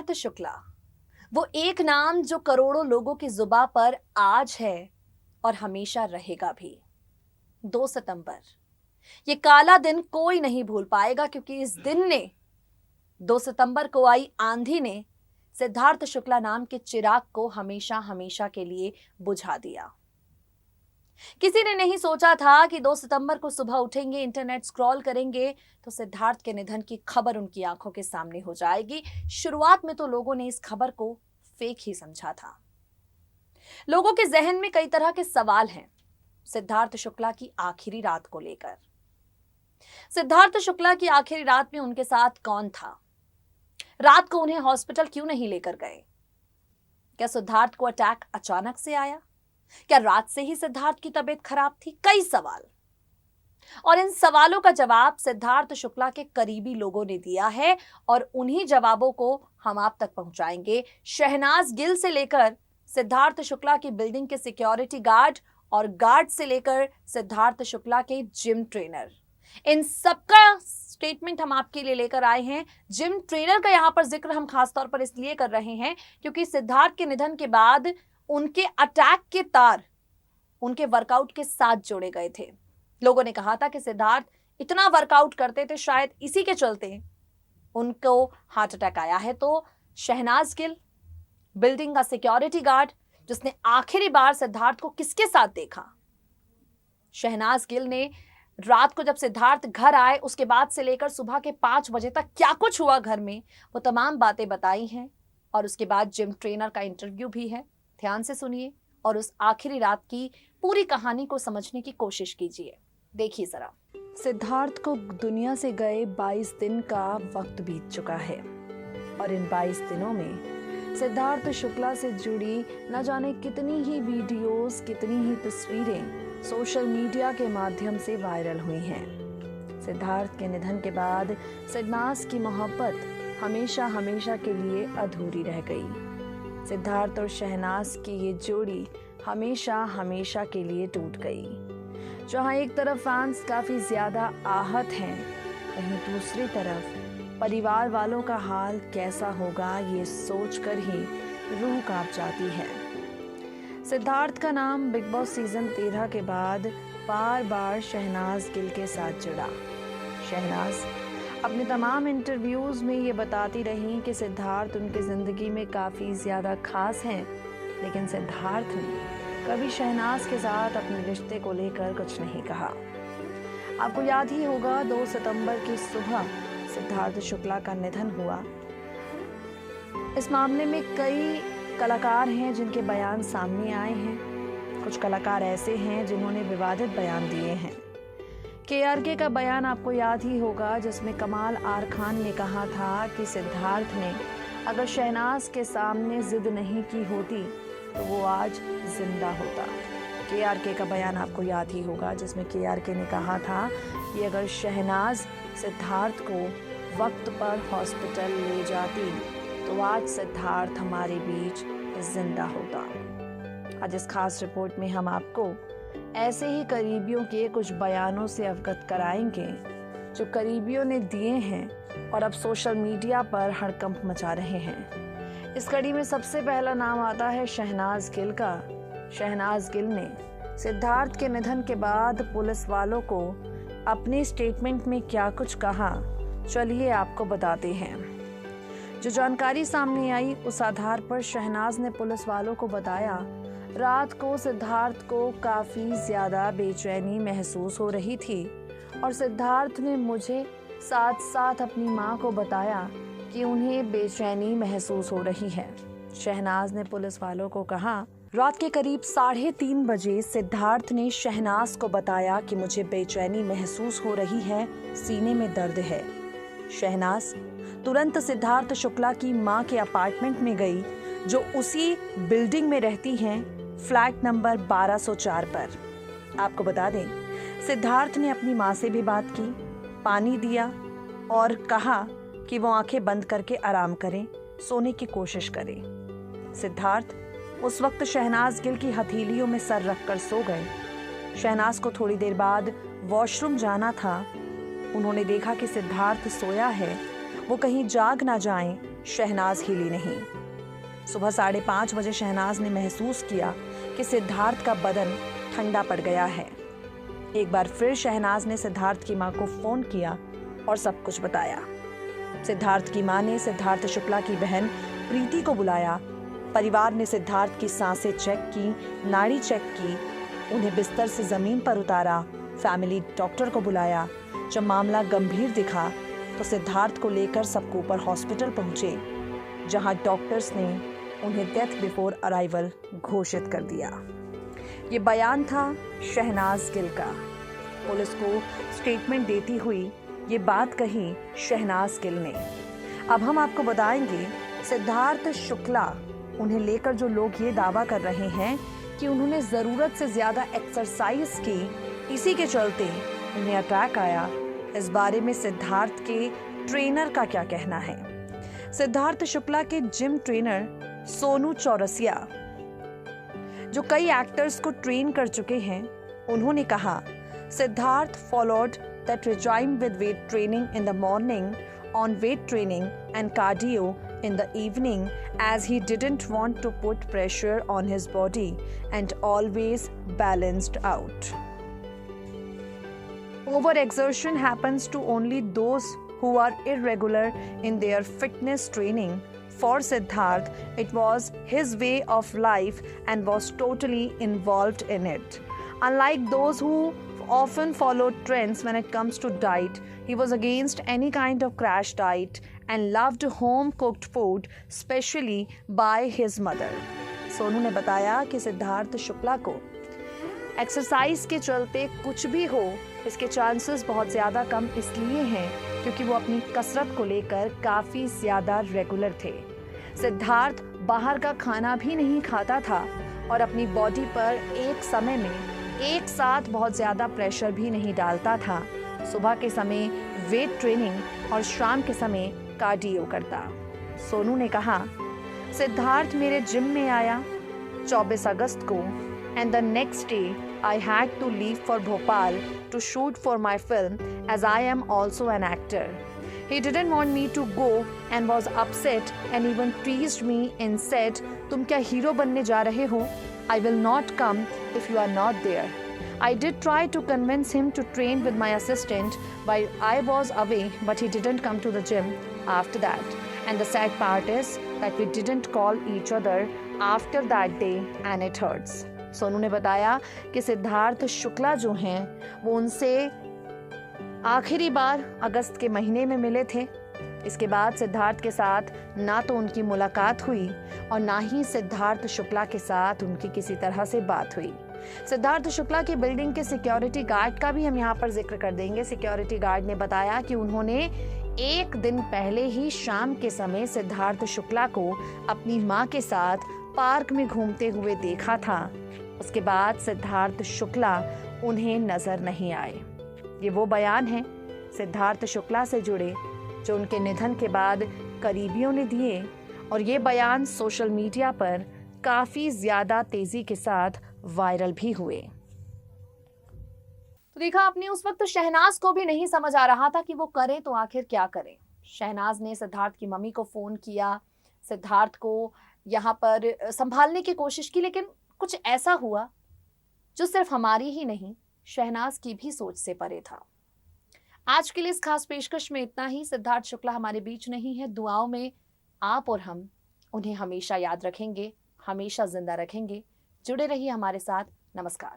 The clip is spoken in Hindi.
सिद्धार्थ शुक्ला, वो एक नाम जो करोड़ों लोगों की जुबां पर आज है और हमेशा रहेगा भी। 2 सितंबर, ये काला दिन कोई नहीं भूल पाएगा, क्योंकि इस दिन ने 2 सितंबर को आई आंधी ने सिद्धार्थ शुक्ला नाम के चिराग को हमेशा हमेशा के लिए बुझा दिया। किसी ने नहीं सोचा था कि 2 सितंबर को सुबह उठेंगे, इंटरनेट स्क्रॉल करेंगे तो सिद्धार्थ के निधन की खबर उनकी आंखों के सामने हो जाएगी। शुरुआत में तो लोगों ने इस खबर को फेक ही समझा था। लोगों के जहन में कई तरह के सवाल हैं सिद्धार्थ शुक्ला की आखिरी रात को लेकर। सिद्धार्थ शुक्ला की आखिरी रात में उनके साथ कौन था? रात को उन्हें हॉस्पिटल क्यों नहीं लेकर गए? क्या सिद्धार्थ को अटैक अचानक से आया? क्या रात से ही सिद्धार्थ की तबीयत खराब थी? कई सवाल, और इन सवालों का जवाब सिद्धार्थ शुक्ला के करीबी लोगों ने दिया है और उन्हीं जवाबों को हम आप तक पहुंचाएंगे। शहनाज गिल से लेकर सिद्धार्थ शुक्ला की बिल्डिंग के सिक्योरिटी गार्ड और गार्ड से लेकर सिद्धार्थ शुक्ला के जिम ट्रेनर, इन सबका स्टेटमेंट हम आपके लिए लेकर आए हैं। जिम ट्रेनर का यहां पर जिक्र हम खासतौर पर इसलिए कर रहे हैं क्योंकि सिद्धार्थ के निधन के बाद उनके अटैक के तार उनके वर्कआउट के साथ जोड़े गए थे। लोगों ने कहा था कि सिद्धार्थ इतना वर्कआउट करते थे, शायद इसी के चलते उनको हार्ट अटैक आया है। तो शहनाज गिल, बिल्डिंग का सिक्योरिटी गार्ड, जिसने आखिरी बार सिद्धार्थ को किसके साथ देखा? शहनाज गिल ने रात को जब सिद्धार्थ घर आए उसके बाद से लेकर सुबह के 5 बजे तक क्या कुछ हुआ घर में, वो तमाम बातें बताई हैं। और उसके बाद जिम ट्रेनर का इंटरव्यू भी है। ध्यान से सुनिए और उस आखिरी रात की पूरी कहानी को समझने की कोशिश कीजिए। देखिए जरा। सिद्धार्थ को दुनिया से गए 22 दिन का वक्त बीत चुका है और इन 22 दिनों में सिद्धार्थ शुक्ला से जुड़ी न जाने कितनी ही वीडियोस, कितनी ही तस्वीरें सोशल मीडिया के माध्यम से वायरल हुई हैं। सिद्धार्थ के निधन के बाद शहनाज की मोहब्बत हमेशा हमेशा के लिए अधूरी रह गई। सिद्धार्थ और शहनाज की ये जोड़ी हमेशा हमेशा के लिए टूट गई। जहां एक तरफ फैंस काफी ज्यादा आहत हैं, वहीं दूसरी तरफ परिवार वालों का हाल कैसा होगा ये सोचकर ही रूह कांप जाती है। सिद्धार्थ का नाम बिग बॉस सीजन 13 के बाद बार बार शहनाज गिल के साथ जुड़ा। शहनाज अपने तमाम इंटरव्यूज में ये बताती रही कि सिद्धार्थ उनकी जिंदगी में काफ़ी ज़्यादा खास हैं, लेकिन सिद्धार्थ ने कभी शहनाज के साथ अपने रिश्ते को लेकर कुछ नहीं कहा। आपको याद ही होगा 2 सितंबर की सुबह सिद्धार्थ शुक्ला का निधन हुआ। इस मामले में कई कलाकार हैं जिनके बयान सामने आए हैं। कुछ कलाकार ऐसे हैं जिन्होंने विवादित बयान दिए हैं। KRK का बयान आपको याद ही होगा, जिसमें कमाल आर खान ने कहा था कि सिद्धार्थ ने अगर शहनाज के सामने जिद नहीं की होती तो वो आज जिंदा होता। KRK का बयान आपको याद ही होगा, जिसमें KRK ने कहा था कि अगर शहनाज सिद्धार्थ को वक्त पर हॉस्पिटल ले जाती तो आज सिद्धार्थ हमारे बीच जिंदा होता। आज इस खास रिपोर्ट में हम आपको ऐसे ही करीबियों के कुछ बयानों से अवगत कराएंगे जो करीबियों ने दिए हैं और अब सोशल मीडिया पर हड़कंप मचा रहे हैं। इस कड़ी में सबसे पहला नाम आता है शहनाज गिल का। शहनाज गिल ने सिद्धार्थ के निधन के बाद पुलिस वालों को अपने स्टेटमेंट में क्या कुछ कहा, चलिए आपको बताते हैं। जो जानकारी सामने आई उस आधार पर शहनाज ने पुलिस वालों को बताया, रात को सिद्धार्थ को काफ़ी ज़्यादा बेचैनी महसूस हो रही थी और सिद्धार्थ ने मुझे साथ साथ अपनी मां को बताया कि उन्हें बेचैनी महसूस हो रही है। शहनाज ने पुलिस वालों को कहा, रात के करीब 3:30 बजे सिद्धार्थ ने शहनाज को बताया कि मुझे बेचैनी महसूस हो रही है, सीने में दर्द है। शहनाज तुरंत सिद्धार्थ शुक्ला की मां के अपार्टमेंट में गई, जो उसी बिल्डिंग में रहती हैं, फ्लैट नंबर 1204 पर। आपको बता दें, सिद्धार्थ ने अपनी मां से भी बात की, पानी दिया और कहा कि वो आंखें बंद करके आराम करें, सोने की कोशिश करें। सिद्धार्थ उस वक्त शहनाज गिल की हथेलियों में सर रखकर सो गए। शहनाज को थोड़ी देर बाद वॉशरूम जाना था। उन्होंने देखा कि सिद्धार्थ सोया है, वो कहीं जाग ना जाएं, शहनाज हिली नहीं। सुबह 5:30 बजे शहनाज ने महसूस किया कि सिद्धार्थ का बदन ठंडा पड़ गया है। एक बार फिर शहनाज ने सिद्धार्थ की मां को फोन किया और सब कुछ बताया। सिद्धार्थ की मां ने सिद्धार्थ शुक्ला की बहन प्रीति को बुलाया। परिवार ने सिद्धार्थ की सांसें चेक की, नाड़ी चेक की, उन्हें बिस्तर से जमीन पर उतारा। फैमिली डॉक्टर को बुलाया। जब मामला गंभीर दिखा तो सिद्धार्थ को लेकर सबको ऊपर हॉस्पिटल पहुंचे, जहां डॉक्टर्स ने उन्हें डेथ बिफोर अराइवल घोषित कर दिया। ये बयान था शहनाज गिल का। पुलिस को स्टेटमेंट देती हुई ये बात कही शहनाज गिल ने। अब हम आपको बताएंगे सिद्धार्थ शुक्ला, उन्हें लेकर जो लोग ये दावा कर रहे हैं कि उन्होंने ज़रूरत से ज़्यादा एक्सरसाइज की, इसी के चलते उन्हें अटैक आया। इस बारे में सिद्धार्थ के ट्रेनर का क्या कहना है? सिद्धार्थ शुक्ला के जिम ट्रेनर सोनू चौरसिया, जो कई एक्टर्स को ट्रेन कर चुके हैं, उन्होंने कहा Siddharth followed that regime with weight training in the morning, on weight training and cardio in the evening, as he didn't want to put pressure on his body and always balanced out. Overexertion happens to only those who are irregular in their fitness training. For Siddharth, it was his way of life and was totally involved in it. Unlike those who often followed trends when it comes to diet, he was against any kind of crash diet and loved home cooked food, especially by his mother. Sonu ने बताया कि सिद्धार्थ शुक्ला को एक्सरसाइज के चलते कुछ भी हो, इसके चांसेस बहुत ज़्यादा कम इसलिए हैं क्योंकि वो अपनी कसरत को लेकर काफ़ी ज़्यादा रेगुलर थे। सिद्धार्थ बाहर का खाना भी नहीं खाता था और अपनी बॉडी पर एक समय में एक साथ बहुत ज़्यादा प्रेशर भी नहीं डालता था। सुबह के समय वेट ट्रेनिंग और शाम के समय कार्डियो करता। सोनू ने कहा सिद्धार्थ मेरे जिम में आया 24 अगस्त को, and the next day I had to leave for Bhopal to shoot for my film as I am also an actor. He didn't want me to go and was upset and even teased me and said, तुम क्या हीरो बनने जा रहे हो? I will not come if you are not there. I did try to convince him to train with my assistant while I was away, but he didn't come to the gym after that. And the sad part is that we didn't call each other after that day and it hurts. Sonu ने बताया कि सिद्धार्थ शुक्ला जो हैं वो उनसे आखिरी बार अगस्त के महीने में मिले थे। इसके बाद सिद्धार्थ के साथ ना तो उनकी मुलाकात हुई और ना ही सिद्धार्थ शुक्ला के साथ उनकी किसी तरह से बात हुई। सिद्धार्थ शुक्ला की बिल्डिंग के सिक्योरिटी गार्ड का भी हम यहाँ पर जिक्र कर देंगे। सिक्योरिटी गार्ड ने बताया कि उन्होंने एक दिन पहले ही शाम के समय सिद्धार्थ शुक्ला को अपनी माँ के साथ पार्क में घूमते हुए देखा था। उसके बाद सिद्धार्थ शुक्ला उन्हें नजर नहीं आए। ये वो बयान है सिद्धार्थ शुक्ला से जुड़े जो उनके निधन के बाद करीबियों ने दिए, और ये बयान सोशल मीडिया पर काफ़ी ज़्यादा तेज़ी के साथ वायरल भी हुए। तो देखा आपने, उस वक्त शहनाज को भी नहीं समझ आ रहा था कि वो करे तो आखिर क्या करे। शहनाज ने सिद्धार्थ की मम्मी को फ़ोन किया, सिद्धार्थ को यहाँ पर संभालने की कोशिश की, लेकिन कुछ ऐसा हुआ जो सिर्फ हमारी ही नहीं, शहनाज की भी सोच से परे था। आज के लिए इस खास पेशकश में इतना ही। सिद्धार्थ शुक्ला हमारे बीच नहीं है, दुआओं में आप और हम उन्हें हमेशा याद रखेंगे, हमेशा जिंदा रखेंगे। जुड़े रहिए हमारे साथ। नमस्कार।